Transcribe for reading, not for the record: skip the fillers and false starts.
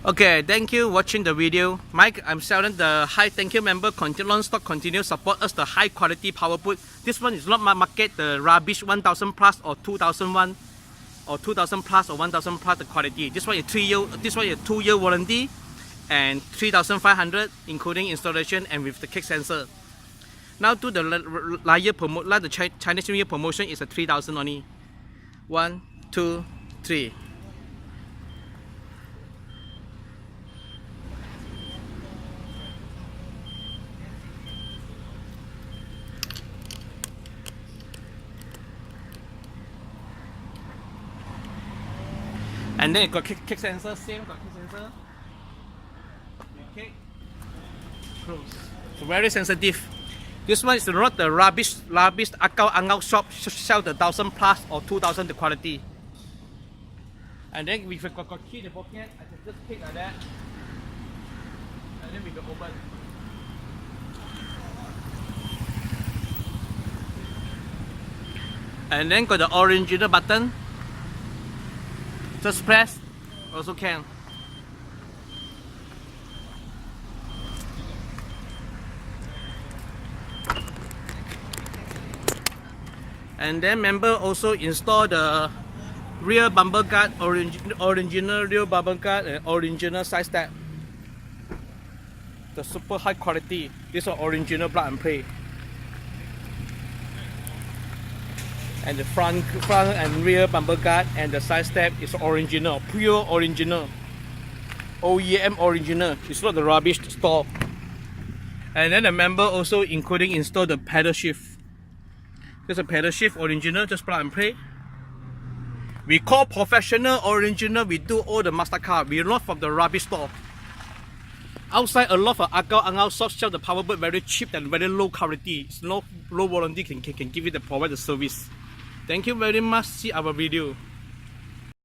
Okay, thank you watching the video. Mike, I'm selling the high thank you member non-stop continue support us the high quality power put. This one is not my market the rubbish 1000 plus or 2001 or 2000 plus or 1000 plus the quality. This one is 3-year, this one is 2-year warranty and 3500 including installation and with the kick sensor. Now to the Liue promote, like the Chinese New Year promotion is a 3000 only. 1, 2, 3. And then it got kick sensor, same got kick sensor. Okay. Close. It's very sensitive. This one is not the rubbish Angao shop sell the 1000 plus or 2000 the quality. And then we got key in the pocket, I can just pick like that. And then we can open. And then got the original button. Just press, also can. And then member also install the rear bumper guard, original rear bumper guard and original side step. The super high quality. This is original plug and play. And the front and rear bumper guard and the side step is original, pure original, OEM original. It's not the rubbish store. And then the member also including install the pedal shift. There's a pedal shift original, just plug and play. We call professional original. We do all the Mazda car. We're not from the rubbish store. Outside a lot of Angao shops sell the power board very cheap and very low quality. It's no low warranty can give it the provide the service. Thank you very much. See our video.